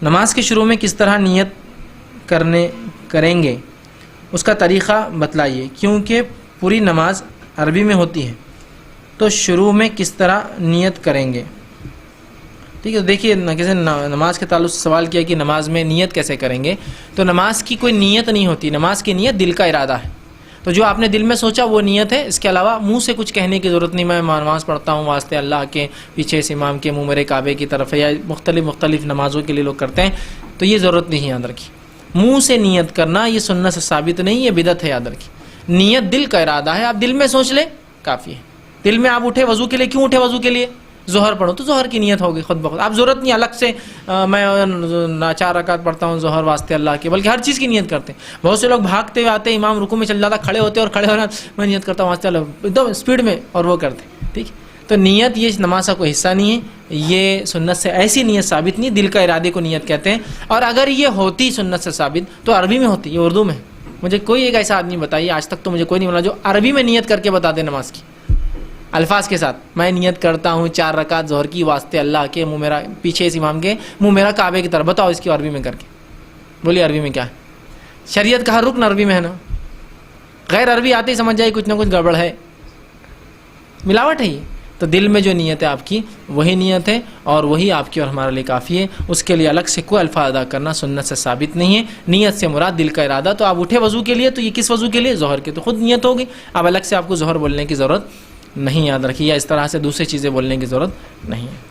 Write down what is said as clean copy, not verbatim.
نماز کے شروع میں کس طرح نیت کریں گے اس کا طریقہ بتلائیے، کیونکہ پوری نماز عربی میں ہوتی ہے تو شروع میں کس طرح نیت کریں گے؟ ٹھیک ہے، دیکھیے کسی نماز کے تعلق سے سوال کیا کہ نماز میں نیت کیسے کریں گے، تو نماز کی کوئی نیت نہیں ہوتی، نماز کی نیت دل کا ارادہ ہے، تو جو آپ نے دل میں سوچا وہ نیت ہے، اس کے علاوہ منہ سے کچھ کہنے کی ضرورت نہیں، میں نماز پڑھتا ہوں واسطے اللہ کے، پیچھے اس امام کے، منہ میرے کعبے کی طرف ہے، یا مختلف نمازوں کے لیے لوگ کرتے ہیں، تو یہ ضرورت نہیں ہے یاد رکھیے۔ منہ سے نیت کرنا یہ سنت سے ثابت نہیں، یہ بدعت ہے، یاد رکھیے۔ نیت دل کا ارادہ ہے، آپ دل میں سوچ لیں کافی ہے۔ دل میں آپ اٹھے وضو کے لیے، کیوں اٹھے وضو کے لیے؟ ظہر پڑھو تو ظہر کی نیت ہوگی خود بخود، آپ ضرورت نہیں الگ سے میں 4 رکعت پڑھتا ہوں ظہر واسطے اللہ کے، بلکہ ہر چیز کی نیت کرتے ہیں۔ بہت سے لوگ بھاگتے ہوئے آتے ہیں، امام رکوع میں چل جاتا، کھڑے ہوتے اور کھڑے ہونا میں نیت کرتا ہوں واسطے اللہ، ایک دم اسپیڈ میں، اور وہ کرتے ہیں، ٹھیک ہے۔ تو نیت یہ نماز کا کوئی حصہ نہیں ہے، یہ سنت سے ایسی نیت ثابت نہیں، دل کا ارادے کو نیت کہتے ہیں، اور اگر یہ ہوتی سنت سے ثابت تو عربی میں ہوتی، یہ اردو میں ہے۔ مجھے کوئی ایک ایسا آدمی بتائیے، آج تک تو مجھے کوئی نہیں ملا جو عربی میں نیت کر کے بتا دے نماز کی الفاظ کے ساتھ، میں نیت کرتا ہوں 4 رکعت ظہر کی واسطے اللہ کے، منہ میرا پیچھے اس امام کے، منہ میرا کعبے کی طرف، بتاؤ اس کی عربی میں کر کے، بولیے عربی میں کیا ہے؟ شریعت کا ہر رکن عربی میں ہے نا، غیر عربی آتے ہی سمجھ جائے کچھ نہ کچھ گڑبڑ ہے، ملاوٹ ہے یہ۔ تو دل میں جو نیت ہے آپ کی وہی نیت ہے، اور وہی آپ کی اور ہمارے لیے کافی ہے، اس کے لیے الگ سے کوئی الفاظ ادا کرنا سنت سے ثابت نہیں ہے۔ نیت سے مراد دل کا ارادہ، تو آپ اٹھے وضو کے لیے، تو یہ کس وضو کے لیے؟ ظہر کے، تو خود نیت ہوگی، اب الگ سے آپ کو ظہر بولنے کی ضرورت نہیں، یاد رکھیے، یا اس طرح سے دوسری چیزیں بولنے کی ضرورت نہیں ہے۔